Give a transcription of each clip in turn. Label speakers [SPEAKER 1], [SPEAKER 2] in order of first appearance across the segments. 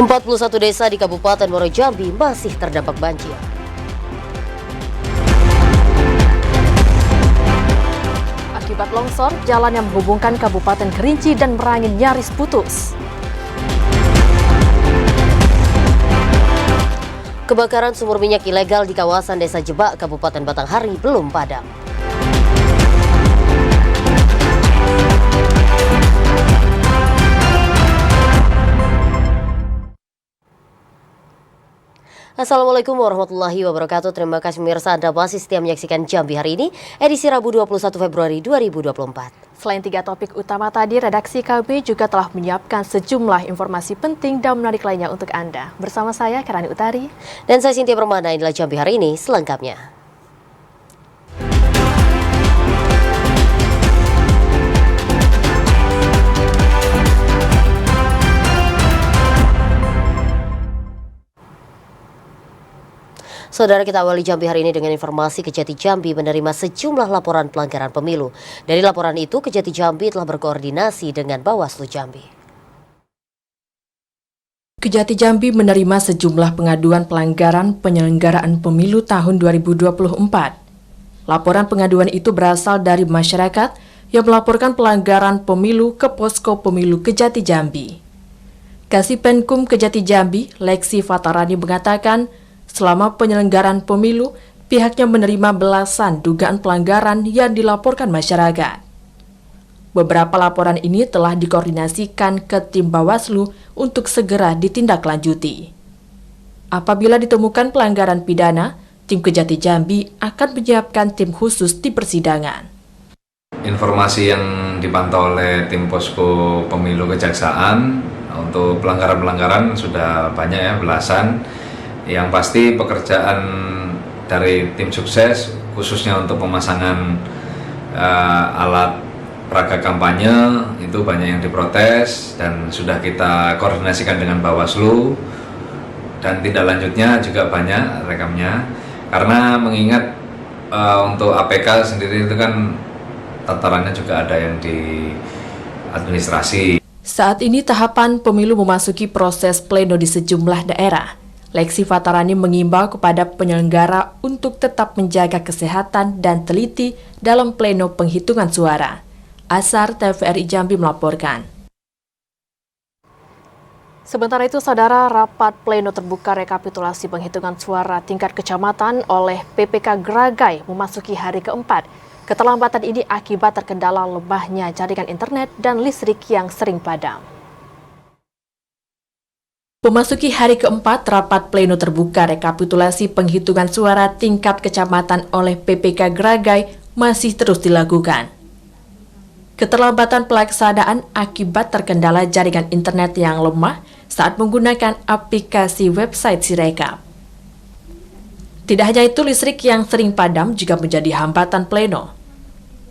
[SPEAKER 1] 41 desa di Kabupaten Muaro Jambi masih terdampak banjir.
[SPEAKER 2] Akibat longsor, jalan yang menghubungkan Kabupaten Kerinci dan Merangin nyaris putus.
[SPEAKER 1] Kebakaran sumur minyak ilegal di kawasan Desa Jebak, Kabupaten Batanghari belum padam. Assalamualaikum warahmatullahi wabarakatuh. Terima kasih pemirsa Anda masih setia menyaksikan Jambi hari ini, edisi Rabu 21 Februari 2024.
[SPEAKER 2] Selain 3 topik utama tadi, redaksi kami juga telah menyiapkan sejumlah informasi penting dan menarik lainnya untuk Anda. Bersama saya, Karani Utari.
[SPEAKER 1] Dan saya Cynthia Permana, inilah Jambi hari ini selengkapnya. Saudara, kita awali Jambi hari ini dengan informasi Kejati Jambi menerima sejumlah laporan pelanggaran pemilu. Dari laporan itu, Kejati Jambi telah berkoordinasi dengan Bawaslu Jambi.
[SPEAKER 2] Kejati Jambi menerima sejumlah pengaduan pelanggaran penyelenggaraan pemilu tahun 2024. Laporan pengaduan itu berasal dari masyarakat yang melaporkan pelanggaran pemilu ke Posko Pemilu Kejati Jambi. Kasipenkum Kejati Jambi, Leksi Fatarani mengatakan, selama penyelenggaraan pemilu, pihaknya menerima belasan dugaan pelanggaran yang dilaporkan masyarakat. Beberapa laporan ini telah dikoordinasikan ke tim Bawaslu untuk segera ditindaklanjuti. Apabila ditemukan pelanggaran pidana, tim Kejati Jambi akan menyiapkan tim khusus di persidangan.
[SPEAKER 3] Informasi yang dipantau oleh tim Posko Pemilu Kejaksaan untuk pelanggaran-pelanggaran sudah banyak ya, belasan. Yang pasti pekerjaan dari tim sukses khususnya untuk pemasangan alat peraga kampanye itu banyak yang diprotes dan sudah kita koordinasikan dengan Bawaslu, dan tindak lanjutnya juga banyak rekamnya karena mengingat untuk APK sendiri itu kan tatarannya juga ada yang di administrasi.
[SPEAKER 2] Saat ini tahapan pemilu memasuki proses pleno di sejumlah daerah. Leksi Fatarani mengimbau kepada penyelenggara untuk tetap menjaga kesehatan dan teliti dalam pleno penghitungan suara. Asar TVRI Jambi melaporkan. Sementara itu, saudara, rapat pleno terbuka rekapitulasi penghitungan suara tingkat kecamatan oleh PPK Gragai memasuki hari keempat. Keterlambatan ini akibat terkendala lemahnya jaringan internet dan listrik yang sering padam. Memasuki hari keempat, rapat pleno terbuka rekapitulasi penghitungan suara tingkat kecamatan oleh PPK Gragai masih terus dilakukan. Keterlambatan pelaksanaan akibat terkendala jaringan internet yang lemah saat menggunakan aplikasi website Sirekap. Tidak hanya itu, listrik yang sering padam juga menjadi hambatan pleno.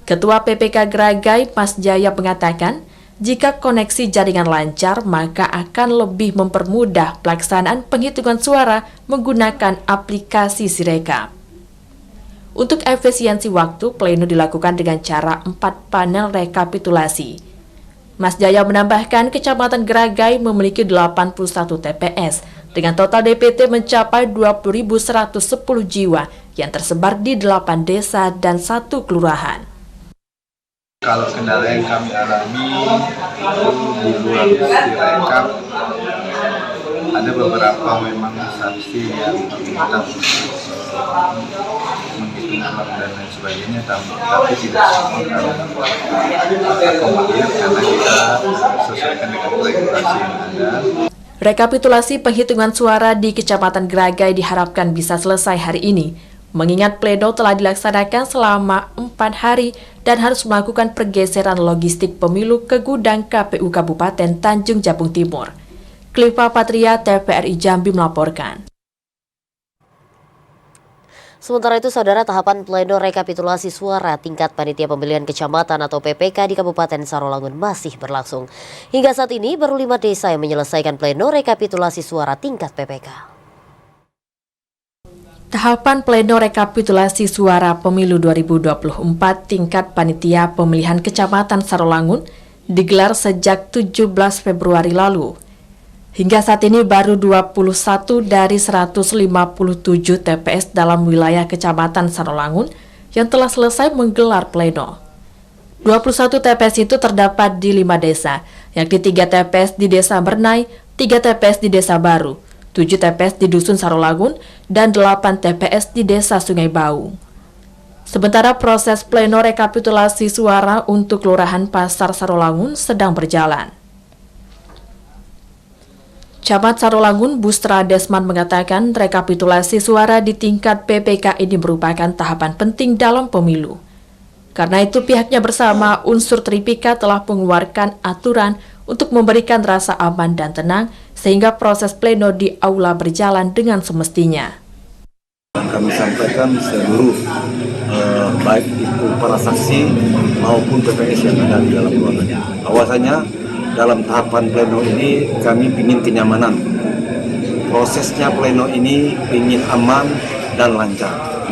[SPEAKER 2] Ketua PPK Gragai, Mas Jaya, mengatakan, jika koneksi jaringan lancar, maka akan lebih mempermudah pelaksanaan penghitungan suara menggunakan aplikasi Sirekap. Untuk efisiensi waktu, pleno dilakukan dengan cara 4 panel rekapitulasi. Mas Jaya menambahkan, Kecamatan Gragai memiliki 81 TPS, dengan total DPT mencapai 20.110 jiwa yang tersebar di 8 desa dan 1 kelurahan.
[SPEAKER 4] Kalau kendala yang kami alami itu di luar Sirekap, ada beberapa memang saksi yang meminta menghitung alat dan lain sebagainya, tapi tidak semua kami akomodir karena kita sesuaikan dengan regulasi yang ada.
[SPEAKER 2] Rekapitulasi penghitungan suara di Kecamatan Gragai diharapkan bisa selesai hari ini, mengingat pleno telah dilaksanakan selama 4 hari dan harus melakukan pergeseran logistik pemilu ke gudang KPU Kabupaten Tanjung Jabung Timur. Klipa Patria, TVRI Jambi melaporkan.
[SPEAKER 1] Sementara itu, saudara, tahapan pleno rekapitulasi suara tingkat panitia pemilihan kecamatan atau PPK di Kabupaten Sarolangun masih berlangsung. Hingga saat ini baru 5 desa yang menyelesaikan pleno rekapitulasi suara tingkat PPK.
[SPEAKER 2] Tahapan pleno rekapitulasi suara pemilu 2024 tingkat panitia pemilihan kecamatan Sarolangun digelar sejak 17 Februari lalu. Hingga saat ini baru 21 dari 157 TPS dalam wilayah Kecamatan Sarolangun yang telah selesai menggelar pleno. 21 TPS itu terdapat di 5 desa, yakni 3 TPS di Desa Bernai, 3 TPS di Desa Baru, 7 TPS di Dusun Sarolangun, dan 8 TPS di Desa Sungai Baung. Sementara proses pleno rekapitulasi suara untuk Kelurahan Pasar Sarolangun sedang berjalan. Camat Sarolangun Bustra Desman mengatakan rekapitulasi suara di tingkat PPK ini merupakan tahapan penting dalam pemilu. Karena itu pihaknya bersama unsur Tripika telah mengeluarkan aturan untuk memberikan rasa aman dan tenang sehingga proses pleno di aula berjalan dengan semestinya.
[SPEAKER 5] Kami sampaikan seluruh baik itu para saksi maupun TPS yang ada di dalam ruangan. Bahwasanya dalam tahapan pleno ini kami ingin kenyamanan. Prosesnya pleno ini ingin aman dan lancar.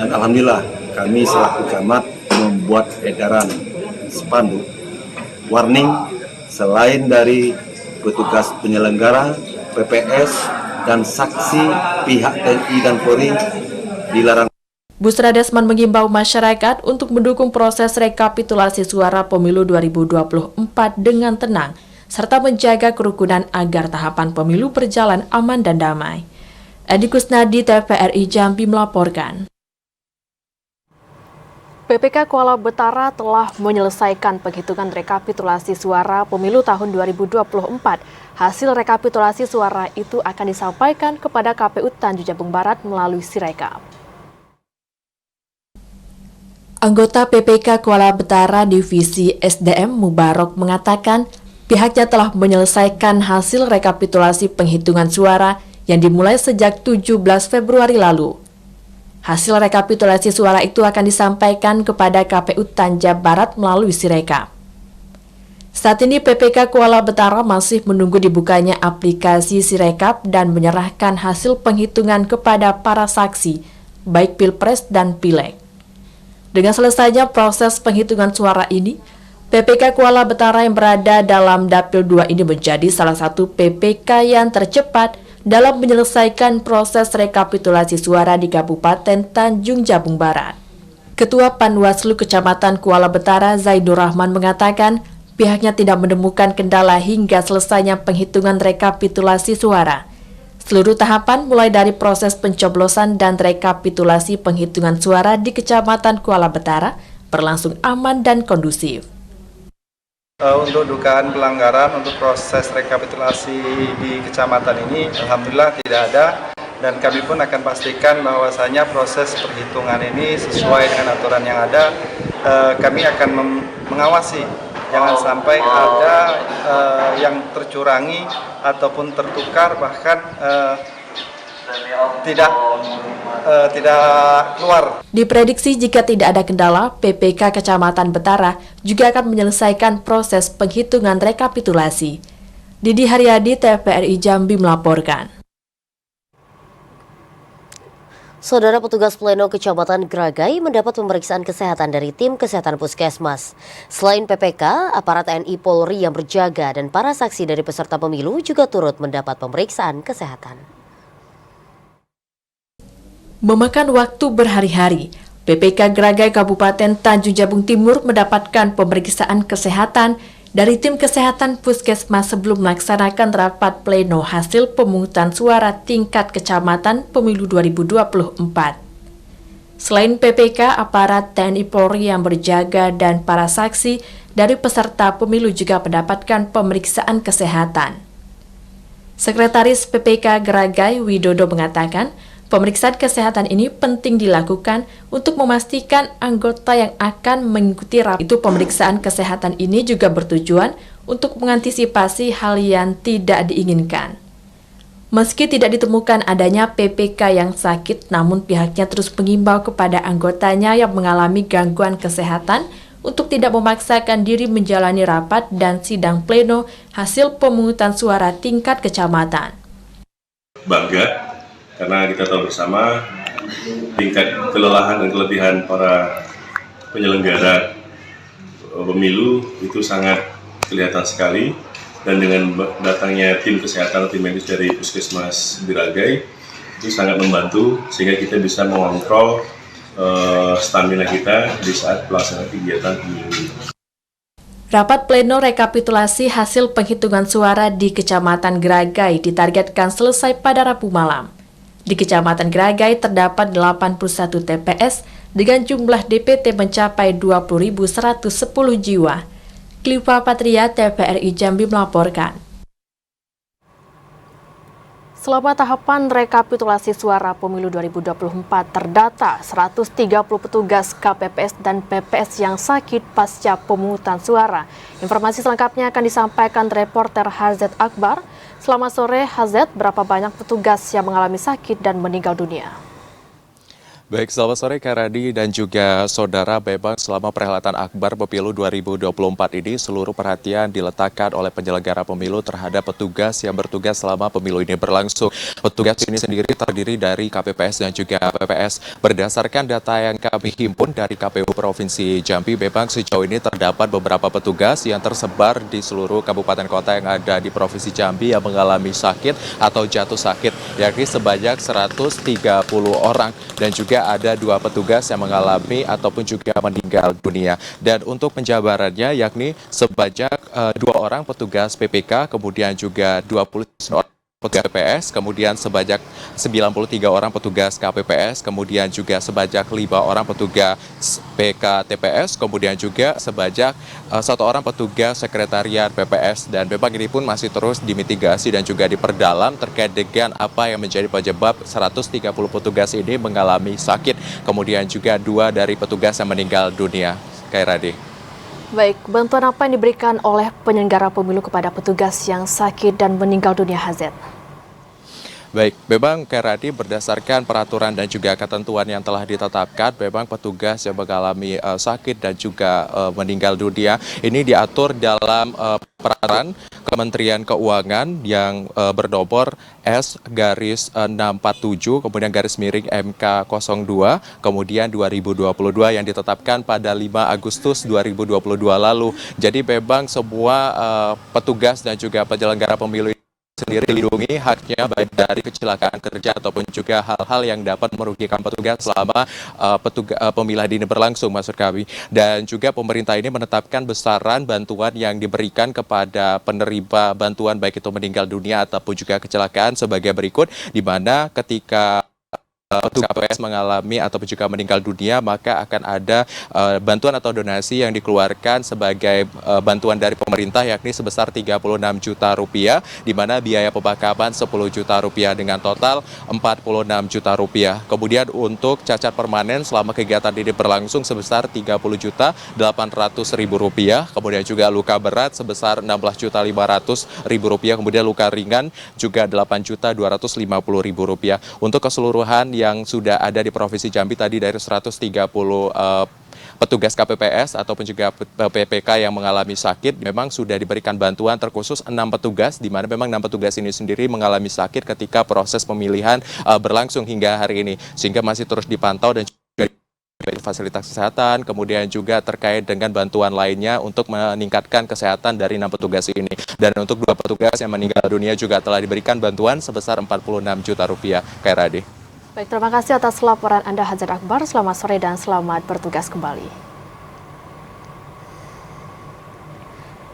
[SPEAKER 5] Dan alhamdulillah kami selaku camat membuat edaran spanduk warning selain dari petugas penyelenggara, PPS, dan saksi pihak TNI dan Polri dilarang.
[SPEAKER 2] Bustra Desman mengimbau masyarakat untuk mendukung proses rekapitulasi suara pemilu 2024 dengan tenang, serta menjaga kerukunan agar tahapan pemilu berjalan aman dan damai. Edi Kusnadi, TVRI Jambi melaporkan. PPK Kuala Betara telah menyelesaikan penghitungan rekapitulasi suara pemilu tahun 2024. Hasil rekapitulasi suara itu akan disampaikan kepada KPU Tanjung Jabung Barat melalui Sirekap. Anggota PPK Kuala Betara Divisi SDM Mubarok mengatakan pihaknya telah menyelesaikan hasil rekapitulasi penghitungan suara yang dimulai sejak 17 Februari lalu. Hasil rekapitulasi suara itu akan disampaikan kepada KPU Tanjung Barat melalui Sirekap. Saat ini PPK Kuala Betara masih menunggu dibukanya aplikasi Sirekap dan menyerahkan hasil penghitungan kepada para saksi, baik Pilpres dan Pileg. Dengan selesainya proses penghitungan suara ini, PPK Kuala Betara yang berada dalam Dapil 2 ini menjadi salah satu PPK yang tercepat dalam menyelesaikan proses rekapitulasi suara di Kabupaten Tanjung Jabung Barat. Ketua Panwaslu Kecamatan Kuala Betara Zainur Rahman mengatakan pihaknya tidak menemukan kendala hingga selesainya penghitungan rekapitulasi suara. Seluruh tahapan mulai dari proses pencoblosan dan rekapitulasi penghitungan suara di Kecamatan Kuala Betara berlangsung aman dan kondusif.
[SPEAKER 6] Untuk dugaan pelanggaran untuk proses rekapitulasi di kecamatan ini alhamdulillah tidak ada, dan kami pun akan pastikan bahwasanya proses perhitungan ini sesuai dengan aturan yang ada. Kami akan mengawasi jangan sampai ada yang tercurangi ataupun tertukar, bahkan tidak keluar.
[SPEAKER 2] Diprediksi jika tidak ada kendala, PPK Kecamatan Betara juga akan menyelesaikan proses penghitungan rekapitulasi. Didi Haryadi, TVRI Jambi melaporkan.
[SPEAKER 1] Saudara petugas pleno Kecamatan Gragai mendapat pemeriksaan kesehatan dari tim kesehatan Puskesmas. Selain PPK, aparat TNI Polri yang berjaga dan para saksi dari peserta pemilu juga turut mendapat pemeriksaan kesehatan.
[SPEAKER 2] Memakan waktu berhari-hari, PPK Gragai Kabupaten Tanjung Jabung Timur mendapatkan pemeriksaan kesehatan dari tim kesehatan Puskesmas sebelum melaksanakan rapat pleno hasil pemungutan suara tingkat kecamatan pemilu 2024. Selain PPK, aparat TNI Polri yang berjaga dan para saksi dari peserta pemilu juga mendapatkan pemeriksaan kesehatan. Sekretaris PPK Gragai Widodo mengatakan, pemeriksaan kesehatan ini penting dilakukan untuk memastikan anggota yang akan mengikuti rapat. Itu pemeriksaan kesehatan ini juga bertujuan untuk mengantisipasi hal yang tidak diinginkan. Meski tidak ditemukan adanya PPK yang sakit, namun pihaknya terus mengimbau kepada anggotanya yang mengalami gangguan kesehatan untuk tidak memaksakan diri menjalani rapat dan sidang pleno hasil pemungutan suara tingkat kecamatan.
[SPEAKER 7] Bangga karena kita tahu bersama tingkat kelelahan dan kelebihan para penyelenggara pemilu itu sangat kelihatan sekali, dan dengan datangnya tim kesehatan atau tim medis dari Puskesmas Gragai itu sangat membantu sehingga kita bisa mengontrol stamina kita di saat pelaksanaan kegiatan pemilu ini.
[SPEAKER 2] Rapat pleno rekapitulasi hasil penghitungan suara di Kecamatan Gragai ditargetkan selesai pada Rabu malam. Di Kecamatan Gragai terdapat 81 TPS dengan jumlah DPT mencapai 20.110 jiwa. Klipa Patria, TVRI Jambi melaporkan. Selama tahapan rekapitulasi suara pemilu 2024 terdata 130 petugas KPPS dan PPS yang sakit pasca pemungutan suara. Informasi selengkapnya akan disampaikan reporter Hazet Akbar. Selamat sore Hazet, berapa banyak petugas yang mengalami sakit dan meninggal dunia?
[SPEAKER 8] Baik, selamat sore Kak Radi dan juga saudara. Memang selama perhelatan akbar pemilu 2024 ini seluruh perhatian diletakkan oleh penyelenggara pemilu terhadap petugas yang bertugas selama pemilu ini berlangsung. Petugas ini sendiri terdiri dari KPPS dan juga PPS. Berdasarkan data yang kami himpun dari KPU Provinsi Jambi, memang sejauh ini terdapat beberapa petugas yang tersebar di seluruh kabupaten kota yang ada di Provinsi Jambi yang mengalami sakit atau jatuh sakit, yakni sebanyak 130 orang dan juga ada 2 petugas yang mengalami ataupun juga meninggal dunia. Dan untuk penjabarannya yakni sebanyak 2 orang petugas PPK, kemudian juga 29 orang petugas PPS, kemudian sebanyak 93 orang petugas KPPS, kemudian juga sebanyak 5 orang petugas PKTPS, kemudian juga sebanyak 1 orang petugas sekretariat PPS. Dan memang ini pun masih terus dimitigasi dan juga diperdalam terkait dengan apa yang menjadi penyebab 130 petugas ini mengalami sakit, kemudian juga 2 dari petugas yang meninggal dunia. Kairadi.
[SPEAKER 2] Baik, bantuan apa yang diberikan oleh penyelenggara pemilu kepada petugas yang sakit dan meninggal dunia, Hazet?
[SPEAKER 8] Baik, memang Keradi berdasarkan peraturan dan juga ketentuan yang telah ditetapkan, memang petugas yang mengalami sakit dan juga meninggal dunia ini diatur dalam peraturan Kementerian Keuangan yang bernomor S-647, kemudian garis miring MK02, kemudian 2022 yang ditetapkan pada 5 Agustus 2022 lalu. Jadi memang semua petugas dan juga penyelenggara pemilu sendiri dilindungi haknya baik dari kecelakaan kerja ataupun juga hal-hal yang dapat merugikan petugas selama pemilihan ini berlangsung, maksud kami. Dan juga pemerintah ini menetapkan besaran bantuan yang diberikan kepada penerima bantuan baik itu meninggal dunia ataupun juga kecelakaan sebagai berikut, di mana ketika petugas KPPS mengalami ataupun juga meninggal dunia, maka akan ada bantuan atau donasi yang dikeluarkan sebagai bantuan dari pemerintah, yakni sebesar 36 juta rupiah, di mana biaya pemakaman 10 juta rupiah dengan total 46 juta rupiah. Kemudian untuk cacat permanen selama kegiatan ini berlangsung sebesar 30 juta 800 ribu rupiah, kemudian juga luka berat sebesar 16 juta 500 ribu rupiah, kemudian luka ringan juga 8 juta 250 ribu rupiah. Untuk keseluruhan yang sudah ada di Provinsi Jambi tadi dari 130 petugas KPPS ataupun juga PPK yang mengalami sakit, memang sudah diberikan bantuan terkhusus 6 petugas, di mana memang 6 petugas ini sendiri mengalami sakit ketika proses pemilihan berlangsung hingga hari ini, sehingga masih terus dipantau dan juga fasilitas kesehatan, kemudian juga terkait dengan bantuan lainnya untuk meningkatkan kesehatan dari 6 petugas ini. Dan untuk 2 petugas yang meninggal dunia juga telah diberikan bantuan sebesar 46 juta rupiah. Kairadi.
[SPEAKER 2] Baik, terima kasih atas laporan Anda, Hazet Akbar. Selamat sore dan selamat bertugas kembali.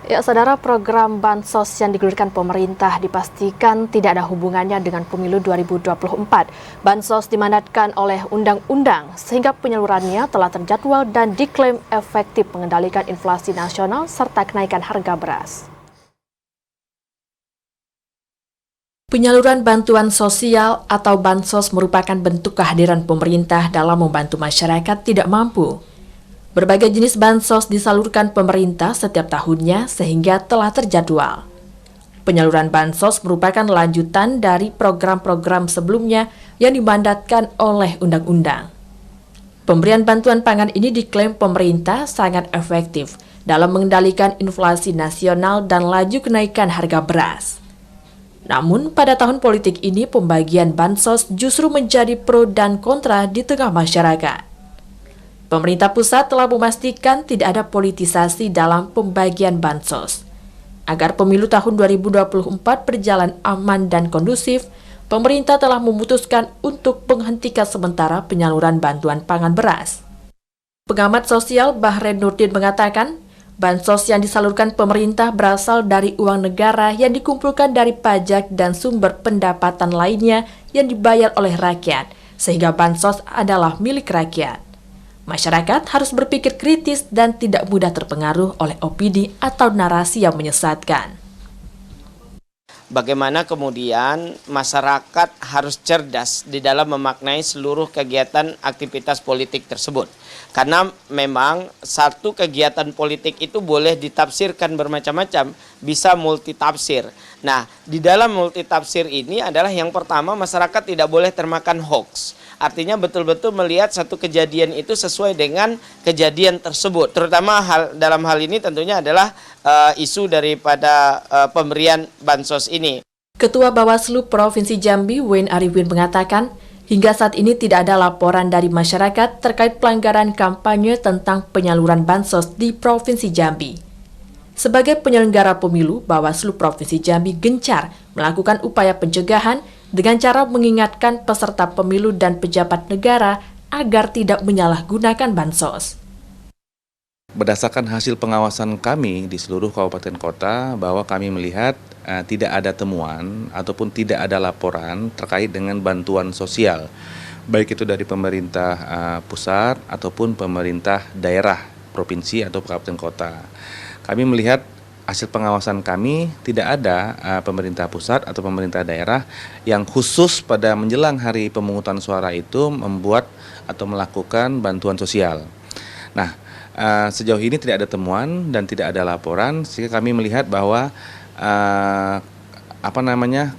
[SPEAKER 2] Ya, saudara, program Bansos yang digulirkan pemerintah dipastikan tidak ada hubungannya dengan pemilu 2024. Bansos dimandatkan oleh undang-undang sehingga penyalurannya telah terjadwal dan diklaim efektif mengendalikan inflasi nasional serta kenaikan harga beras. Penyaluran bantuan sosial atau bansos merupakan bentuk kehadiran pemerintah dalam membantu masyarakat tidak mampu. Berbagai jenis bansos disalurkan pemerintah setiap tahunnya sehingga telah terjadwal. Penyaluran bansos merupakan lanjutan dari program-program sebelumnya yang dimandatkan oleh undang-undang. Pemberian bantuan pangan ini diklaim pemerintah sangat efektif dalam mengendalikan inflasi nasional dan laju kenaikan harga beras. Namun, pada tahun politik ini pembagian bansos justru menjadi pro dan kontra di tengah masyarakat. Pemerintah pusat telah memastikan tidak ada politisasi dalam pembagian bansos. Agar pemilu tahun 2024 berjalan aman dan kondusif, pemerintah telah memutuskan untuk menghentikan sementara penyaluran bantuan pangan beras. Pengamat sosial Bahren Nurdin mengatakan, bansos yang disalurkan pemerintah berasal dari uang negara yang dikumpulkan dari pajak dan sumber pendapatan lainnya yang dibayar oleh rakyat, sehingga bansos adalah milik rakyat. Masyarakat harus berpikir kritis dan tidak mudah terpengaruh oleh opini atau narasi yang menyesatkan.
[SPEAKER 9] Bagaimana kemudian masyarakat harus cerdas di dalam memaknai seluruh kegiatan aktivitas politik tersebut. Karena memang satu kegiatan politik itu boleh ditafsirkan bermacam-macam, bisa multitafsir. Nah, di dalam multitafsir ini adalah yang pertama, masyarakat tidak boleh termakan hoax. Artinya betul-betul melihat satu kejadian itu sesuai dengan kejadian tersebut. Terutama dalam hal ini tentunya adalah isu daripada pemberian bansos ini.
[SPEAKER 2] Ketua Bawaslu Provinsi Jambi, Wayne Arifin mengatakan, hingga saat ini tidak ada laporan dari masyarakat terkait pelanggaran kampanye tentang penyaluran bansos di Provinsi Jambi. Sebagai penyelenggara pemilu, Bawaslu Provinsi Jambi gencar melakukan upaya pencegahan dengan cara mengingatkan peserta pemilu dan pejabat negara agar tidak menyalahgunakan bansos.
[SPEAKER 10] Berdasarkan hasil pengawasan kami di seluruh kabupaten kota bahwa kami melihat tidak ada temuan ataupun tidak ada laporan terkait dengan bantuan sosial, baik itu dari pemerintah pusat ataupun pemerintah daerah, provinsi atau kabupaten kota. Kami melihat hasil pengawasan kami tidak ada pemerintah pusat atau pemerintah daerah yang khusus pada menjelang hari pemungutan suara itu membuat atau melakukan bantuan sosial. Nah, sejauh ini tidak ada temuan dan tidak ada laporan, sehingga kami melihat bahwa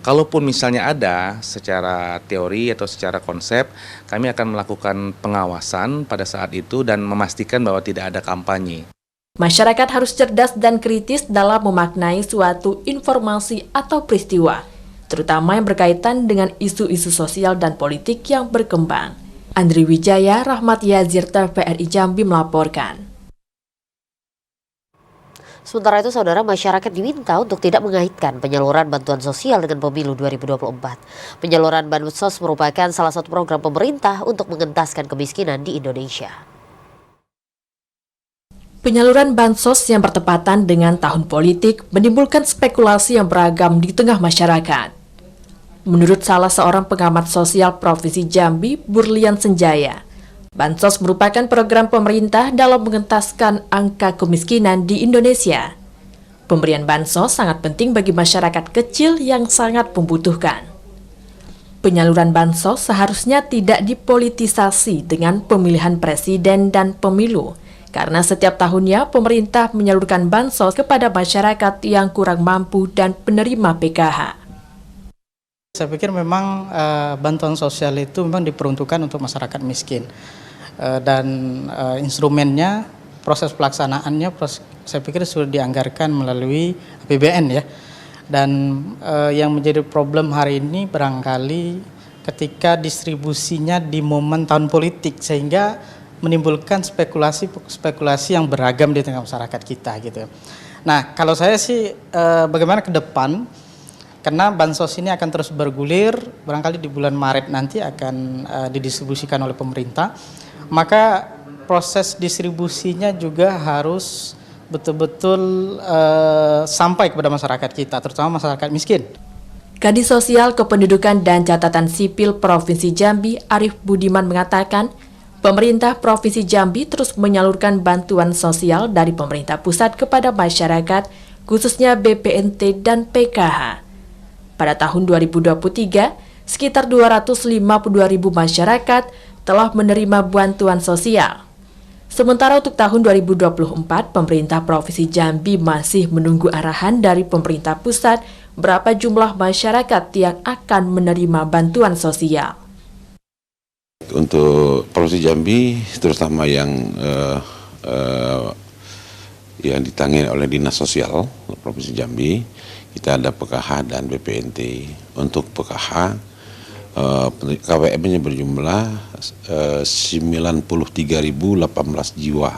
[SPEAKER 10] kalaupun misalnya ada secara teori atau secara konsep, kami akan melakukan pengawasan pada saat itu dan memastikan bahwa tidak ada kampanye.
[SPEAKER 2] Masyarakat harus cerdas dan kritis dalam memaknai suatu informasi atau peristiwa, terutama yang berkaitan dengan isu-isu sosial dan politik yang berkembang. Andri Wijaya, Rahmat Yazir, TVRI Jambi melaporkan.
[SPEAKER 1] Sementara itu, saudara, masyarakat diminta untuk tidak mengaitkan penyaluran bantuan sosial dengan pemilu 2024. Penyaluran bansos merupakan salah satu program pemerintah untuk mengentaskan kemiskinan di Indonesia.
[SPEAKER 2] Penyaluran bansos yang bertepatan dengan tahun politik menimbulkan spekulasi yang beragam di tengah masyarakat. Menurut salah seorang pengamat sosial Provinsi Jambi, Burlian Senjaya, bansos merupakan program pemerintah dalam mengentaskan angka kemiskinan di Indonesia. Pemberian bansos sangat penting bagi masyarakat kecil yang sangat membutuhkan. Penyaluran bansos seharusnya tidak dipolitisasi dengan pemilihan presiden dan pemilu, karena setiap tahunnya pemerintah menyalurkan bansos kepada masyarakat yang kurang mampu dan penerima PKH.
[SPEAKER 11] Saya pikir memang bantuan sosial itu memang diperuntukkan untuk masyarakat miskin. Dan instrumennya, proses pelaksanaannya, saya pikir sudah dianggarkan melalui APBN ya. Dan yang menjadi problem hari ini barangkali ketika distribusinya di momen tahun politik, sehingga menimbulkan spekulasi yang beragam di tengah masyarakat kita gitu. Nah, kalau saya sih bagaimana ke depan, karena bansos ini akan terus bergulir, barangkali di bulan Maret nanti akan didistribusikan oleh pemerintah, maka proses distribusinya juga harus betul-betul sampai kepada masyarakat kita, terutama masyarakat miskin.
[SPEAKER 2] Kadis Sosial Kependudukan dan Catatan Sipil Provinsi Jambi, Arif Budiman mengatakan, pemerintah Provinsi Jambi terus menyalurkan bantuan sosial dari pemerintah pusat kepada masyarakat, khususnya BPNT dan PKH. Pada tahun 2023, sekitar 252.000 masyarakat telah menerima bantuan sosial. Sementara untuk tahun 2024, pemerintah Provinsi Jambi masih menunggu arahan dari pemerintah pusat berapa jumlah masyarakat yang akan menerima bantuan sosial.
[SPEAKER 12] Untuk Provinsi Jambi, terutama yang ditangani oleh Dinas Sosial Provinsi Jambi, kita ada PKH dan BPNT. Untuk PKH, KWM-nya berjumlah 93.018 jiwa,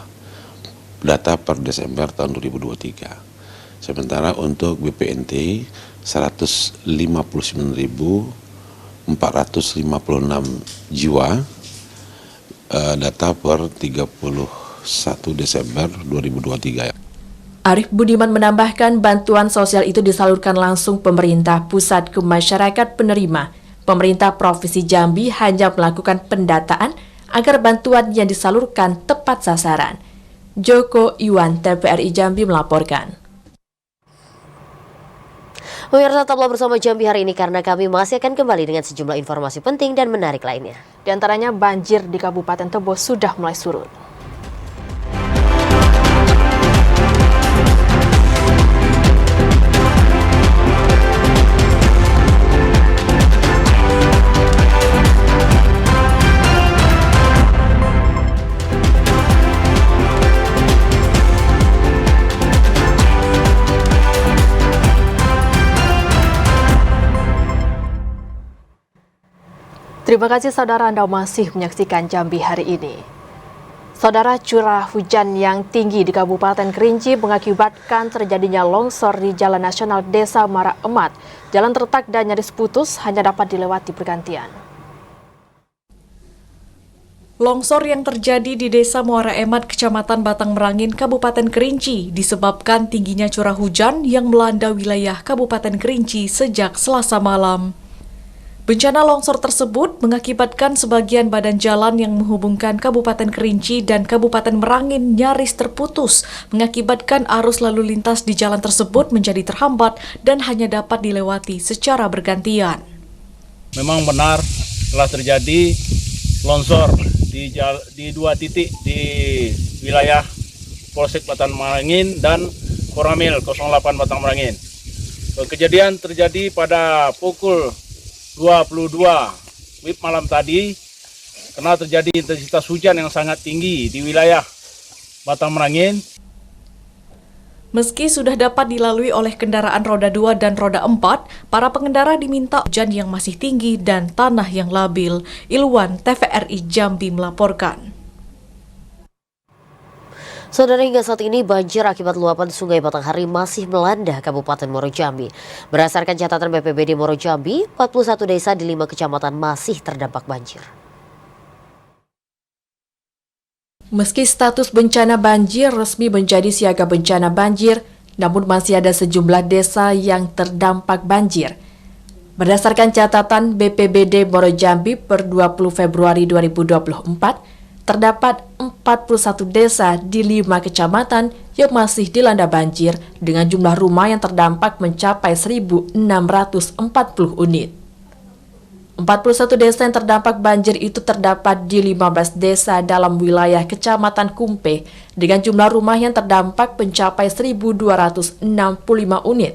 [SPEAKER 12] data per Desember tahun 2023. Sementara untuk BPNT 159.456 jiwa, data per 31 Desember 2023.
[SPEAKER 2] Arief Budiman menambahkan bantuan sosial itu disalurkan langsung pemerintah pusat ke masyarakat penerima. Pemerintah Provinsi Jambi hanya melakukan pendataan agar bantuan yang disalurkan tepat sasaran. Joko Iwan, TVRI Jambi melaporkan.
[SPEAKER 1] Pemirsa, tetaplah bersama Jambi hari ini karena kami masih akan kembali dengan sejumlah informasi penting dan menarik lainnya.
[SPEAKER 2] Di antaranya banjir di Kabupaten Tebo sudah mulai surut. Terima kasih saudara Anda masih menyaksikan Jambi hari ini. Saudara, curah hujan yang tinggi di Kabupaten Kerinci mengakibatkan terjadinya longsor di Jalan Nasional Desa Mara Emat. Jalan retak dan nyaris putus hanya dapat dilewati bergantian. Longsor yang terjadi di Desa Muara Emat, Kecamatan Batang Merangin, Kabupaten Kerinci disebabkan tingginya curah hujan yang melanda wilayah Kabupaten Kerinci sejak Selasa malam. Bencana longsor tersebut mengakibatkan sebagian badan jalan yang menghubungkan Kabupaten Kerinci dan Kabupaten Merangin nyaris terputus, mengakibatkan arus lalu lintas di jalan tersebut menjadi terhambat dan hanya dapat dilewati secara bergantian.
[SPEAKER 13] Memang benar telah terjadi longsor di dua titik di wilayah Polsek Batang Merangin dan Koramil 08 Batang Merangin. Kejadian terjadi pada pukul 22 WIB malam tadi karena terjadi intensitas hujan yang sangat tinggi di wilayah Batang Merangin.
[SPEAKER 2] Meski sudah dapat dilalui oleh kendaraan roda 2 dan roda 4, para pengendara diminta hujan yang masih tinggi dan tanah yang labil. Ilwan, TVRI Jambi melaporkan.
[SPEAKER 1] Saudara, hingga saat ini banjir akibat luapan Sungai Batanghari masih melanda Kabupaten Muaro Jambi. Berdasarkan catatan BPBD Muaro Jambi, 41 desa di 5 kecamatan masih terdampak banjir.
[SPEAKER 2] Meski status bencana banjir resmi menjadi siaga bencana banjir, namun masih ada sejumlah desa yang terdampak banjir. Berdasarkan catatan BPBD Muaro Jambi per 20 Februari 2024, terdapat 41 desa di 5 kecamatan yang masih dilanda banjir dengan jumlah rumah yang terdampak mencapai 1.640 unit. 41 desa yang terdampak banjir itu terdapat di 15 desa dalam wilayah Kecamatan Kumpe dengan jumlah rumah yang terdampak mencapai 1.265 unit.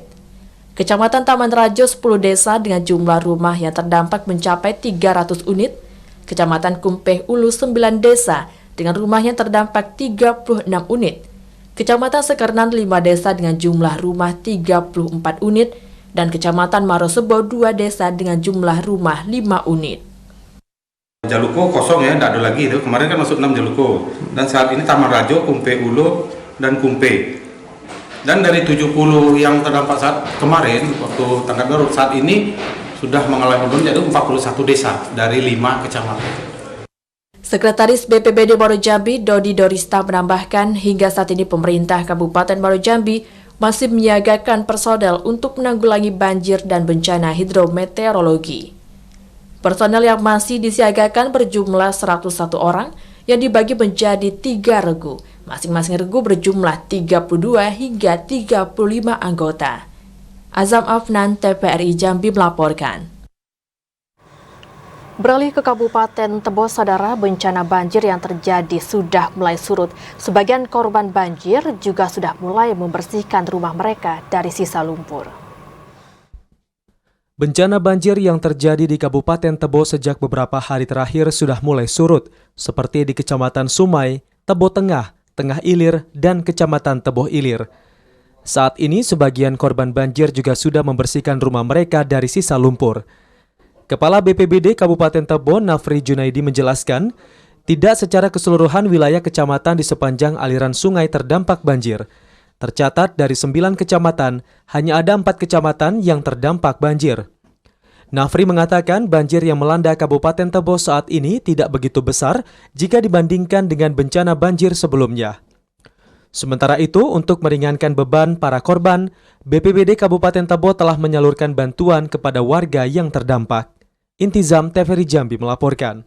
[SPEAKER 2] Kecamatan Taman Rajo 10 desa dengan jumlah rumah yang terdampak mencapai 300 unit. Kecamatan Kumpe Ulu 9 desa dengan rumah yang terdampak 36 unit. Kecamatan Sekernan 5 desa dengan jumlah rumah 34 unit. Dan Kecamatan Marosebo 2 desa dengan jumlah rumah 5 unit.
[SPEAKER 14] Jaluko kosong ya, tidak ada lagi itu. Kemarin kan masuk 6 Jaluko. Dan saat ini Taman Rajo, Kumpe Ulu, dan Kumpe. Dan dari 70 yang terdampak saat kemarin, waktu tanggap darurat, saat ini sudah mengalami penurunan jadi 41 desa dari 5 kecamatan.
[SPEAKER 2] Sekretaris BPBD Muaro Jambi, Dodi Dorista menambahkan hingga saat ini pemerintah Kabupaten Muaro Jambi masih menyiagakan personel untuk menanggulangi banjir dan bencana hidrometeorologi. Personel yang masih disiagakan berjumlah 101 orang yang dibagi menjadi 3 regu. Masing-masing regu berjumlah 32 hingga 35 anggota. Azam Afnan, TVRI Jambi melaporkan. Beralih ke Kabupaten Tebo, saudara, bencana banjir yang terjadi sudah mulai surut. Sebagian korban banjir juga sudah mulai membersihkan rumah mereka dari sisa lumpur.
[SPEAKER 15] Bencana banjir yang terjadi di Kabupaten Tebo sejak beberapa hari terakhir sudah mulai surut, seperti di Kecamatan Sumai, Tebo Tengah, Tengah Ilir, dan Kecamatan Tebo Ilir. Saat ini sebagian korban banjir juga sudah membersihkan rumah mereka dari sisa lumpur. Kepala BPBD Kabupaten Tebo, Nafri Junaidi menjelaskan, tidak secara keseluruhan wilayah kecamatan di sepanjang aliran sungai terdampak banjir. Tercatat dari 9 kecamatan, hanya ada 4 kecamatan yang terdampak banjir. Nafri mengatakan banjir yang melanda Kabupaten Tebo saat ini tidak begitu besar jika dibandingkan dengan bencana banjir sebelumnya. Sementara itu, untuk meringankan beban para korban, BPBD Kabupaten Tebo telah menyalurkan bantuan kepada warga yang terdampak. Intizam TVRI Jambi melaporkan.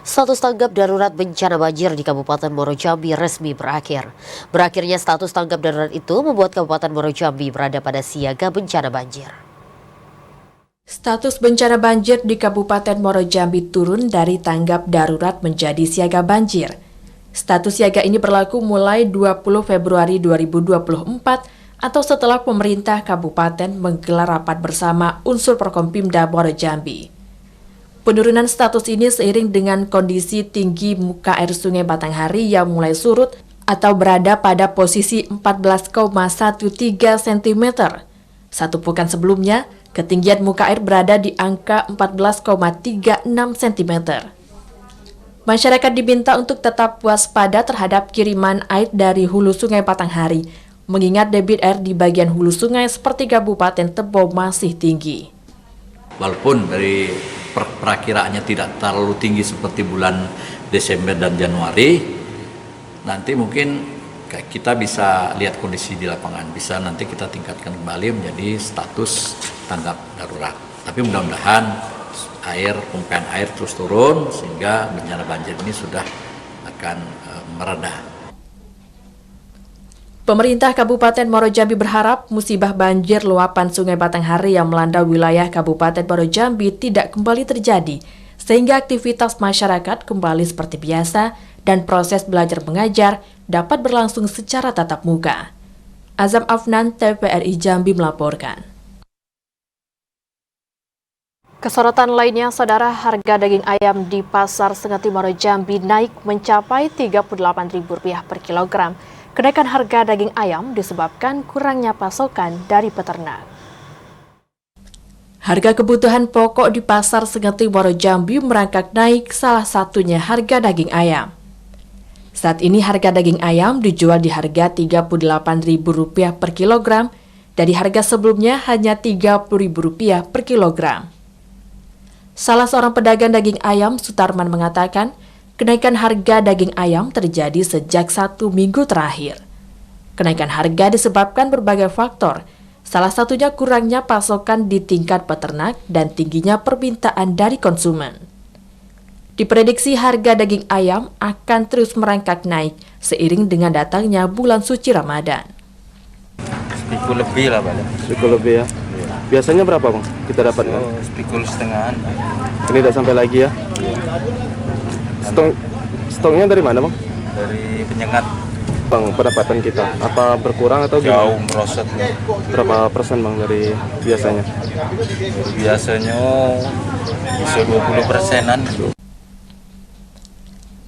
[SPEAKER 1] Status tanggap darurat bencana banjir di Kabupaten Muaro Jambi resmi berakhir. Berakhirnya status tanggap darurat itu membuat Kabupaten Muaro Jambi berada pada siaga bencana banjir.
[SPEAKER 2] Status bencana banjir di Kabupaten Muaro Jambi turun dari tanggap darurat menjadi siaga banjir. Status siaga ini berlaku mulai 20 Februari 2024 atau setelah pemerintah kabupaten menggelar rapat bersama unsur Forkompimda Muaro Jambi. Penurunan status ini seiring dengan kondisi tinggi muka air Sungai Batanghari yang mulai surut atau berada pada posisi 14,13 cm. Satu pekan sebelumnya, ketinggian muka air berada di angka 14,36 cm. Masyarakat diminta untuk tetap waspada terhadap kiriman air dari hulu Sungai Batanghari, mengingat debit air di bagian hulu sungai seperti Kabupaten Tebo masih tinggi.
[SPEAKER 16] Walaupun dari perakiraannya tidak terlalu tinggi seperti bulan Desember dan Januari, nanti mungkin kita bisa lihat kondisi di lapangan, bisa nanti kita tingkatkan kembali menjadi status tanggap darurat. Tapi mudah-mudahan pompa air terus turun sehingga bencana banjir ini sudah akan mereda.
[SPEAKER 2] Pemerintah Kabupaten Muaro Jambi berharap musibah banjir luapan Sungai Batanghari yang melanda wilayah Kabupaten Muaro Jambi tidak kembali terjadi, sehingga aktivitas masyarakat kembali seperti biasa dan proses belajar mengajar dapat berlangsung secara tatap muka. Azam Afnan, TVRI Jambi melaporkan.
[SPEAKER 17] Kesorotan lainnya, saudara, harga daging ayam di Pasar Sengati Muaro Jambi naik mencapai Rp38.000 per kilogram. Kenaikan harga daging ayam disebabkan kurangnya pasokan dari peternak.
[SPEAKER 2] Harga kebutuhan pokok di Pasar Sengati Muaro Jambi merangkak naik, salah satunya harga daging ayam. Saat ini harga daging ayam dijual di harga Rp38.000 per kilogram, dari harga sebelumnya hanya Rp30.000 per kilogram. Salah seorang pedagang daging ayam, Sutarman, mengatakan kenaikan harga daging ayam terjadi sejak 1 minggu terakhir. Kenaikan harga disebabkan berbagai faktor, salah satunya kurangnya pasokan di tingkat peternak dan tingginya permintaan dari konsumen. Diprediksi harga daging ayam akan terus merangkak naik seiring dengan datangnya bulan suci Ramadan.
[SPEAKER 18] Spikul lebih lah, Bang.
[SPEAKER 19] Spikul lebih ya. Biasanya berapa, Bang, kita dapatkan?
[SPEAKER 18] Spikul setengahan.
[SPEAKER 19] Ini udah sampai lagi ya? Stoknya dari mana, Bang?
[SPEAKER 18] Dari penyengat.
[SPEAKER 19] Bang, pendapatan kita apa berkurang atau gimana?
[SPEAKER 18] Jauh merosot.
[SPEAKER 19] Berapa persen, Bang, dari biasanya?
[SPEAKER 18] Biasanya bisa 20%-an.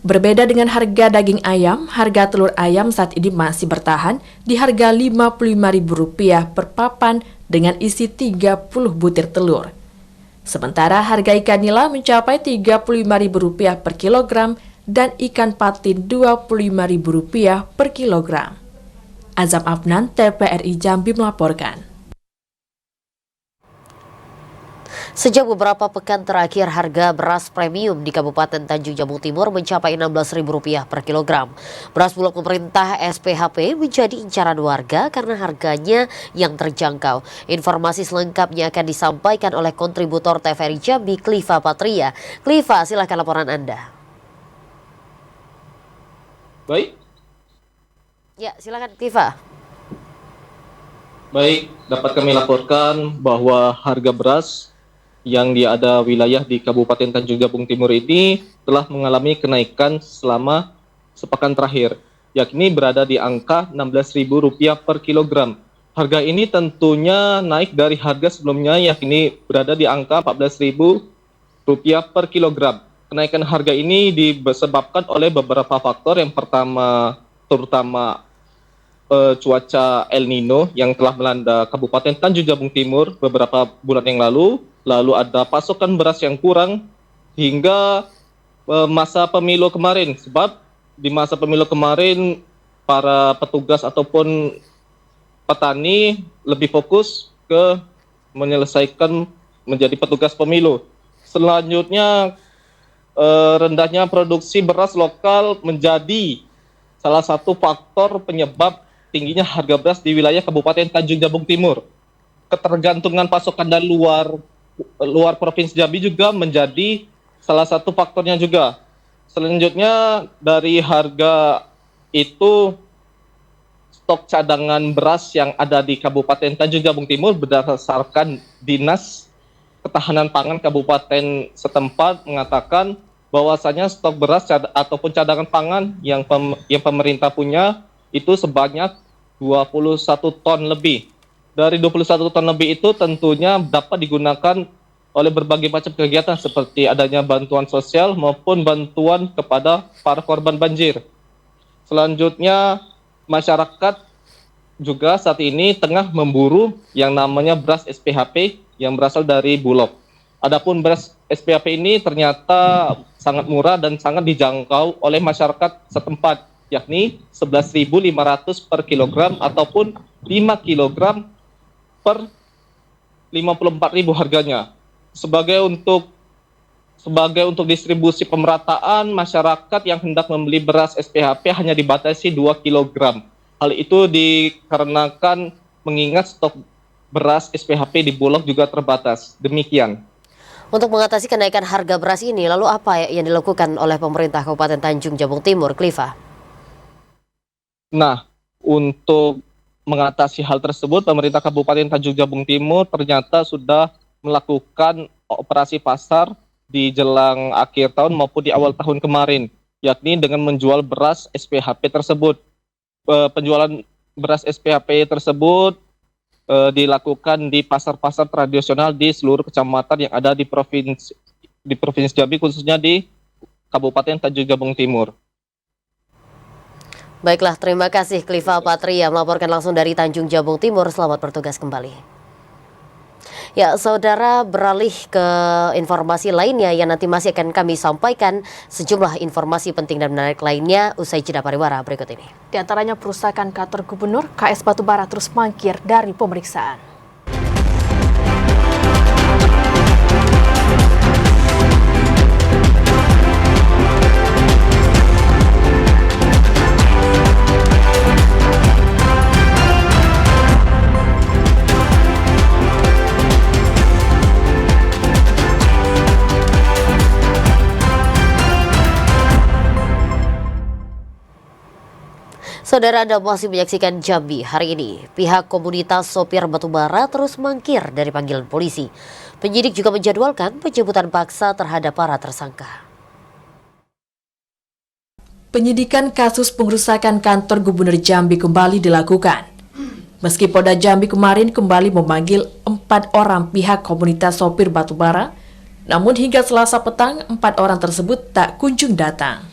[SPEAKER 2] Berbeda dengan harga daging ayam, harga telur ayam saat ini masih bertahan di harga Rp55.000 per papan dengan isi 30 butir telur. Sementara harga ikan nila mencapai Rp35.000 per kilogram dan ikan patin Rp25.000 per kilogram. Azam Afnan, TVRI Jambi melaporkan.
[SPEAKER 1] Sejak beberapa pekan terakhir, harga beras premium di Kabupaten Tanjung Jabung Timur mencapai Rp16.000 per kilogram. Beras bulog pemerintah SPHP menjadi incaran warga karena harganya yang terjangkau. Informasi selengkapnya akan disampaikan oleh kontributor TVRI Jambi, Kliva Patria. Kliva, silakan laporan Anda.
[SPEAKER 20] Baik.
[SPEAKER 1] Ya, silakan Kliva.
[SPEAKER 20] Baik, dapat kami laporkan bahwa harga beras yang ada wilayah di Kabupaten Tanjung Jabung Timur ini telah mengalami kenaikan selama sepekan terakhir, yakni berada di angka Rp16.000 per kilogram. Harga ini tentunya naik dari harga sebelumnya, yakni berada di angka Rp14.000 per kilogram. Kenaikan harga ini disebabkan oleh beberapa faktor. Yang pertama, terutama cuaca El Nino yang telah melanda Kabupaten Tanjung Jabung Timur beberapa bulan yang lalu. Lalu ada pasokan beras yang kurang hingga masa pemilu kemarin. Sebab di masa pemilu kemarin para petugas ataupun petani lebih fokus ke menyelesaikan menjadi petugas pemilu. Selanjutnya, rendahnya produksi beras lokal menjadi salah satu faktor penyebab tingginya harga beras di wilayah Kabupaten Tanjung Jabung Timur. Ketergantungan pasokan dari luar Provinsi Jambi juga menjadi salah satu faktornya juga. Selanjutnya, dari harga itu, stok cadangan beras yang ada di Kabupaten Tanjung Jabung Timur berdasarkan Dinas Ketahanan Pangan Kabupaten setempat mengatakan bahwasanya stok beras ataupun cadangan pangan yang pemerintah punya itu sebanyak 21 ton lebih. Dari 21 ton lebih itu tentunya dapat digunakan oleh berbagai macam kegiatan seperti adanya bantuan sosial maupun bantuan kepada para korban banjir. Selanjutnya, masyarakat juga saat ini tengah memburu yang namanya beras SPHP yang berasal dari Bulog. Adapun beras SPHP ini ternyata sangat murah dan sangat dijangkau oleh masyarakat setempat, yakni 11.500 per kilogram ataupun 5 kilogram per 54.000 harganya. Sebagai untuk distribusi pemerataan, masyarakat yang hendak membeli beras SPHP hanya dibatasi 2 kg. Hal itu dikarenakan mengingat stok beras SPHP di Bulog juga terbatas. Demikian.
[SPEAKER 1] Untuk mengatasi kenaikan harga beras ini, lalu apa yang dilakukan oleh pemerintah Kabupaten Tanjung Jabung Timur, Cliva?
[SPEAKER 20] Nah, untuk mengatasi hal tersebut, pemerintah Kabupaten Tanjung Jabung Timur ternyata sudah melakukan operasi pasar di jelang akhir tahun maupun di awal tahun kemarin, yakni dengan menjual beras SPHP tersebut. Penjualan beras SPHP tersebut dilakukan di pasar-pasar tradisional di seluruh kecamatan yang ada di Provinsi Jambi, khususnya di Kabupaten Tanjung Jabung Timur.
[SPEAKER 1] Baiklah, terima kasih Cliva Patria melaporkan langsung dari Tanjung Jabung Timur. Selamat bertugas kembali. Ya, saudara, beralih ke informasi lainnya yang nanti masih akan kami sampaikan. Sejumlah informasi penting dan menarik lainnya usai jeda pariwara berikut ini.
[SPEAKER 17] Di antaranya perusakan kantor gubernur, KS Batubara terus mangkir dari pemeriksaan.
[SPEAKER 1] Saudara, Anda masih menyaksikan Jambi hari ini. Pihak komunitas sopir batubara terus mangkir dari panggilan polisi. Penyidik juga menjadwalkan penjemputan paksa terhadap para tersangka.
[SPEAKER 2] Penyidikan kasus pengerusakan kantor Gubernur Jambi kembali dilakukan. Meski Polda Jambi kemarin kembali memanggil 4 orang pihak komunitas sopir batubara, namun hingga Selasa petang 4 orang tersebut tak kunjung datang.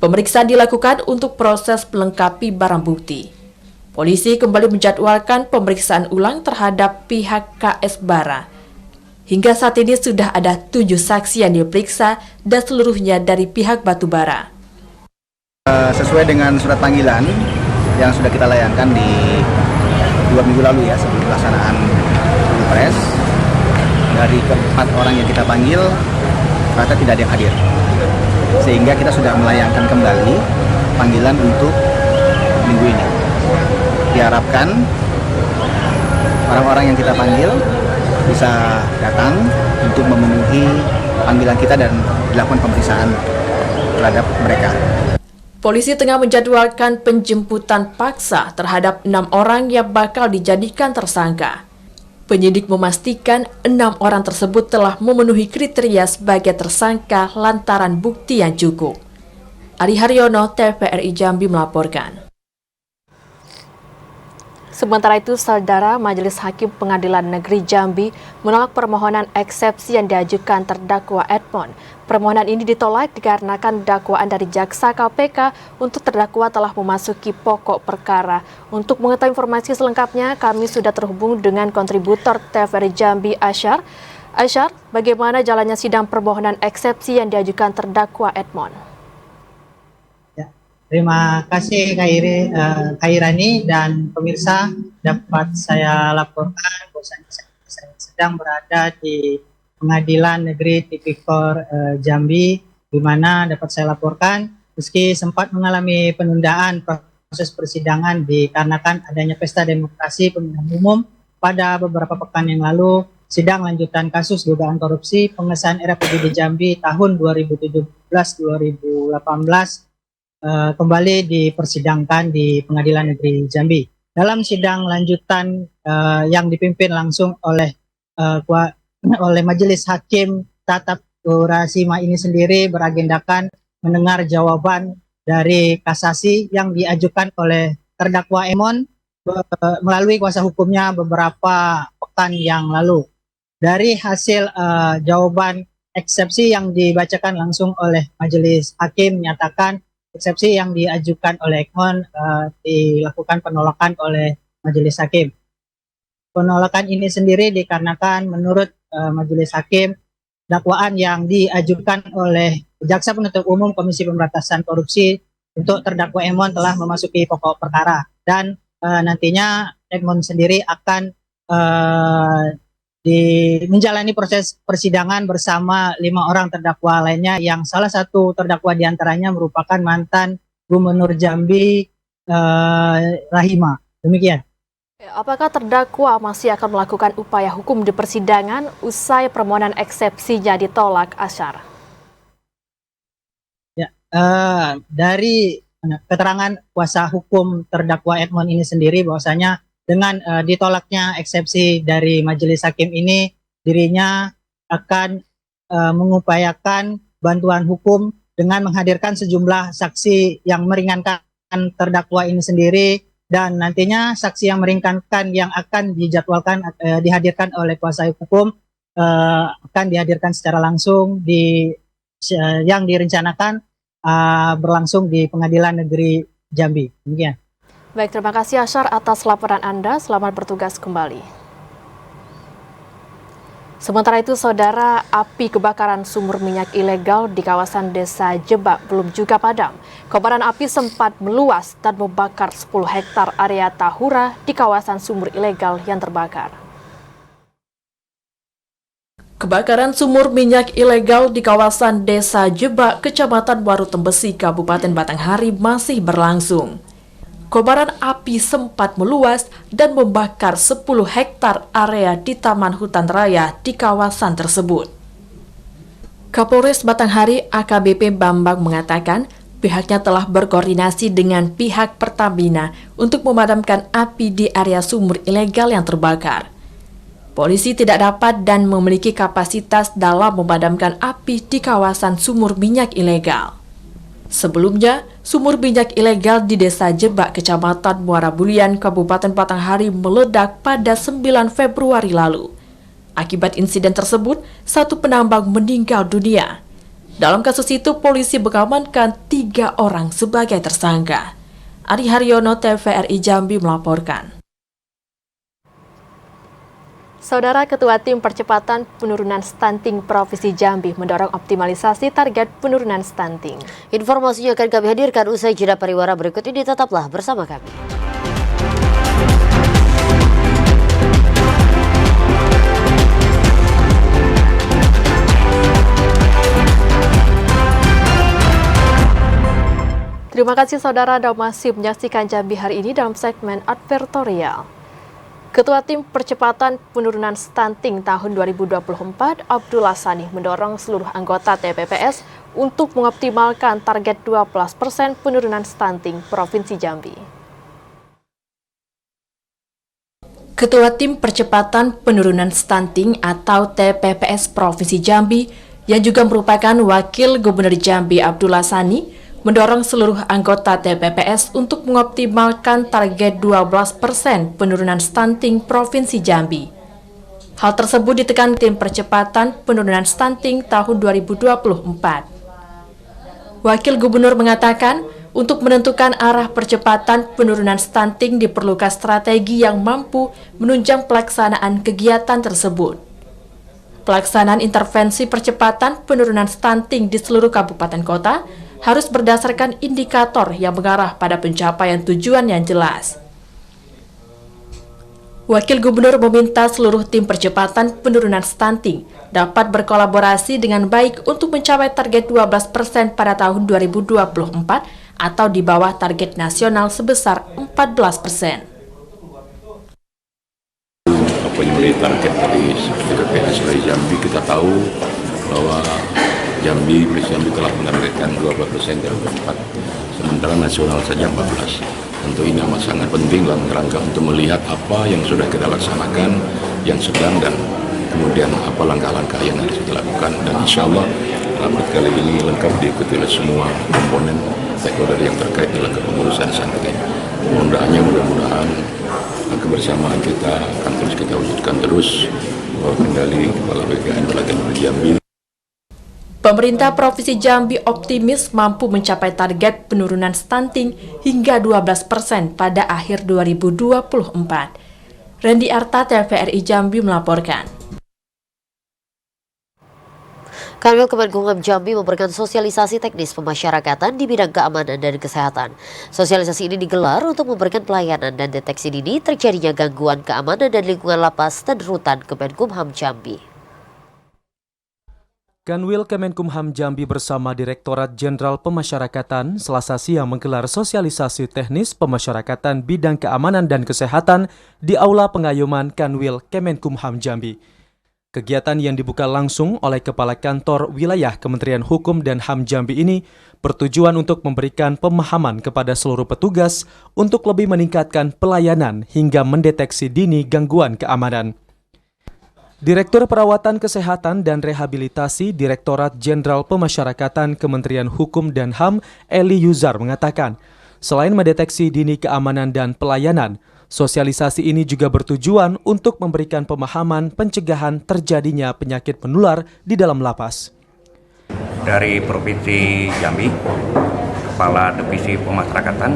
[SPEAKER 2] Pemeriksaan dilakukan untuk proses melengkapi barang bukti. Polisi kembali menjadwalkan pemeriksaan ulang terhadap pihak KS Bara. Hingga saat ini sudah ada 7 saksi yang diperiksa dan seluruhnya dari pihak Batubara.
[SPEAKER 21] Sesuai dengan surat panggilan yang sudah kita layangkan di 2 minggu lalu ya, sebelum pelaksanaan Pilpres, dari ke-4 orang yang kita panggil ternyata tidak ada yang hadir, sehingga kita sudah melayangkan kembali panggilan untuk minggu ini. Diharapkan orang-orang yang kita panggil bisa datang untuk memenuhi panggilan kita dan dilakukan pemeriksaan terhadap mereka.
[SPEAKER 2] Polisi tengah menjadwalkan penjemputan paksa terhadap 6 orang yang bakal dijadikan tersangka. Penyidik memastikan 6 orang tersebut telah memenuhi kriteria sebagai tersangka lantaran bukti yang cukup. Ari Haryono, TVRI Jambi melaporkan.
[SPEAKER 17] Sementara itu, saudara, Majelis Hakim Pengadilan Negeri Jambi menolak permohonan eksepsi yang diajukan terdakwa Edmond. Permohonan ini ditolak dikarenakan dakwaan dari jaksa KPK untuk terdakwa telah memasuki pokok perkara. Untuk mengetahui informasi selengkapnya, kami sudah terhubung dengan kontributor TVRI Jambi, Asyar. Asyar, bagaimana jalannya sidang permohonan eksepsi yang diajukan terdakwa Edmond?
[SPEAKER 3] Terima kasih Kak Irani dan pemirsa, dapat saya laporkan bahwasanya saya sedang berada di Pengadilan Negeri Tipikor Jambi, di mana dapat saya laporkan meski sempat mengalami penundaan proses persidangan dikarenakan adanya pesta demokrasi pemilihan umum pada beberapa pekan yang lalu, sidang lanjutan kasus dugaan korupsi pengesahan RAPBD Jambi tahun 2017-2018 kembali dipersidangkan di Pengadilan Negeri Jambi. Dalam sidang lanjutan yang dipimpin langsung oleh Majelis Hakim Tatap Urasima ini sendiri beragendakan mendengar jawaban dari kasasi yang diajukan oleh terdakwa Emon melalui kuasa hukumnya beberapa pekan yang lalu. Dari hasil jawaban eksepsi yang dibacakan langsung oleh Majelis Hakim menyatakan eksepsi yang diajukan oleh Emon dilakukan penolakan oleh Majelis Hakim. Penolakan ini sendiri dikarenakan menurut Majelis Hakim dakwaan yang diajukan oleh Jaksa Penuntut Umum Komisi Pemberantasan Korupsi untuk terdakwa Emon telah memasuki pokok perkara dan nantinya Emon sendiri akan menjalani proses persidangan bersama 5 orang terdakwa lainnya yang salah satu terdakwa diantaranya merupakan mantan Gubernur Jambi Rahima. Demikian.
[SPEAKER 17] Apakah terdakwa masih akan melakukan upaya hukum di persidangan usai permohonan eksepsinya ditolak, Asyar?
[SPEAKER 3] Ya, dari keterangan kuasa hukum terdakwa Edmond ini sendiri bahwasanya dengan ditolaknya eksepsi dari Majelis Hakim ini, dirinya akan mengupayakan bantuan hukum dengan menghadirkan sejumlah saksi yang meringankan terdakwa ini sendiri, dan nantinya saksi yang meringankan yang akan dijadwalkan dihadirkan oleh kuasa hukum akan dihadirkan secara langsung yang direncanakan berlangsung di Pengadilan Negeri Jambi. Demikian.
[SPEAKER 17] Baik, terima kasih Asyar atas laporan Anda. Selamat bertugas kembali. Sementara itu, Saudara, api kebakaran sumur minyak ilegal di kawasan Desa Jebak belum juga padam. Kobaran api sempat meluas dan membakar 10 hektar area Tahura di kawasan sumur ilegal yang terbakar. Kebakaran sumur minyak ilegal di kawasan Desa Jebak, Kecamatan Warutembesi, Kabupaten Batanghari masih berlangsung. Kobaran api sempat meluas dan membakar 10 hektar area di Taman Hutan Raya di kawasan tersebut. Kapolres Batanghari AKBP Bambang mengatakan pihaknya telah berkoordinasi dengan pihak Pertamina untuk memadamkan api di area sumur ilegal yang terbakar. Polisi tidak dapat dan memiliki kapasitas dalam memadamkan api di kawasan sumur minyak ilegal. Sebelumnya, sumur minyak ilegal di Desa Jebak, Kecamatan Muara Bulian, Kabupaten Batanghari meledak pada 9 Februari lalu. Akibat insiden tersebut, 1 penambang meninggal dunia. Dalam kasus itu, polisi mengamankan 3 orang sebagai tersangka. Ari Haryono, TVRI Jambi melaporkan. Saudara, Ketua Tim Percepatan Penurunan Stunting Provinsi Jambi mendorong optimalisasi target penurunan stunting.
[SPEAKER 1] Informasinya akan kami hadirkan usai jeda pariwara berikut ini. Tetaplah bersama kami.
[SPEAKER 17] Terima kasih Saudara Anda masih menyaksikan Jambi hari ini dalam segmen advertorial. Ketua Tim Percepatan Penurunan Stunting tahun 2024, Abdullah Sani, mendorong seluruh anggota TPPS untuk mengoptimalkan target 12% penurunan stunting Provinsi Jambi. Ketua Tim Percepatan Penurunan Stunting atau TPPS Provinsi Jambi, yang juga merupakan Wakil Gubernur Jambi Abdullah Sani, mendorong seluruh anggota TPPS untuk mengoptimalkan target 12% penurunan stunting Provinsi Jambi. Hal tersebut ditekan Tim Percepatan Penurunan Stunting tahun 2024. Wakil Gubernur mengatakan, untuk menentukan arah percepatan penurunan stunting diperlukan strategi yang mampu menunjang pelaksanaan kegiatan tersebut. Pelaksanaan intervensi percepatan penurunan stunting di seluruh kabupaten kota
[SPEAKER 2] harus berdasarkan indikator yang mengarah pada pencapaian tujuan yang jelas. Wakil Gubernur meminta seluruh tim percepatan penurunan stunting dapat berkolaborasi dengan baik untuk mencapai target 12% pada tahun 2024 atau di bawah target nasional sebesar 14%.
[SPEAKER 12] Apa yang menjadi target dari PPS Jambi, kita tahu bahwa Jambi telah menargetkan 12% dalam 4, sementara nasional saja 14. Tentu ini amat sangat penting dalam rangka untuk melihat apa yang sudah kita laksanakan, yang sedang, dan kemudian apa langkah-langkah yang harus kita lakukan. Dan insya Allah rapat kali ini lengkap diikuti oleh semua komponen stakeholder yang terkait dalam kepengurusan santri. Mudah-mudahan kebersamaan kita akan terus kita wujudkan terus bahwa kendali Kepala BKN Wilayah Jambi.
[SPEAKER 2] Pemerintah Provinsi Jambi optimis mampu mencapai target penurunan stunting hingga 12% pada akhir 2024. Randy Arta, TVRI Jambi melaporkan.
[SPEAKER 1] Kanwil Kemenkumham Jambi memberikan sosialisasi teknis pemasyarakatan di bidang keamanan dan kesehatan. Sosialisasi ini digelar untuk memberikan pelayanan dan deteksi dini terjadinya gangguan keamanan dan lingkungan lapas dan rutan Kemenkumham Jambi.
[SPEAKER 15] Kanwil Kemenkumham Jambi bersama Direktorat Jenderal Pemasyarakatan Selasa siang menggelar sosialisasi teknis pemasyarakatan bidang keamanan dan kesehatan di Aula Pengayuman Kanwil Kemenkumham Jambi. Kegiatan yang dibuka langsung oleh Kepala Kantor Wilayah Kementerian Hukum dan HAM Jambi ini bertujuan untuk memberikan pemahaman kepada seluruh petugas untuk lebih meningkatkan pelayanan hingga mendeteksi dini gangguan keamanan. Direktur Perawatan Kesehatan dan Rehabilitasi Direktorat Jenderal Pemasyarakatan Kementerian Hukum dan HAM Eli Yuzar mengatakan, selain mendeteksi dini keamanan dan pelayanan, sosialisasi ini juga bertujuan untuk memberikan pemahaman pencegahan terjadinya penyakit menular di dalam lapas.
[SPEAKER 4] Dari Provinsi Jambi, Kepala Divisi Pemasyarakatan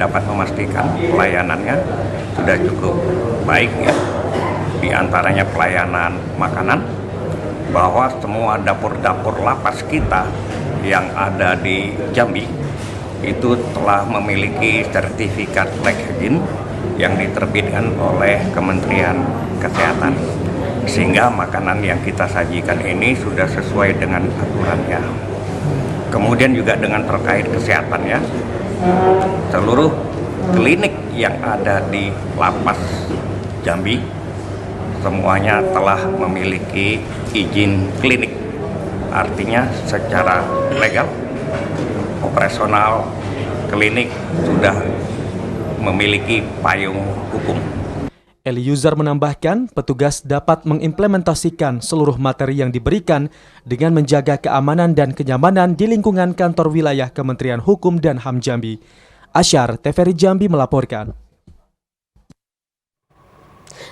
[SPEAKER 4] dapat memastikan pelayanannya sudah cukup baik ya. Di antaranya pelayanan makanan, bahwa semua dapur-dapur lapas kita yang ada di Jambi itu telah memiliki sertifikat Black Hygiene yang diterbitkan oleh Kementerian Kesehatan, sehingga makanan yang kita sajikan ini sudah sesuai dengan aturannya. Kemudian juga dengan terkait kesehatannya, seluruh klinik yang ada di lapas Jambi semuanya telah memiliki izin klinik, artinya secara legal, operasional klinik sudah memiliki payung hukum.
[SPEAKER 15] Eli Yuzar menambahkan, petugas dapat mengimplementasikan seluruh materi yang diberikan dengan menjaga keamanan dan kenyamanan di lingkungan kantor wilayah Kementerian Hukum dan HAM Jambi. Asyar, TVRI Jambi melaporkan.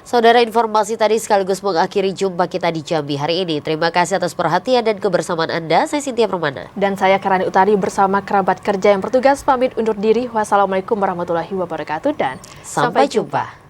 [SPEAKER 1] Saudara, informasi tadi sekaligus mengakhiri jumpa kita di Jambi hari ini. Terima kasih atas perhatian dan kebersamaan Anda. Saya Cynthia Permana.
[SPEAKER 17] Dan saya Karani Utari bersama kerabat kerja yang bertugas pamit undur diri. Wassalamualaikum warahmatullahi wabarakatuh dan
[SPEAKER 1] sampai jumpa.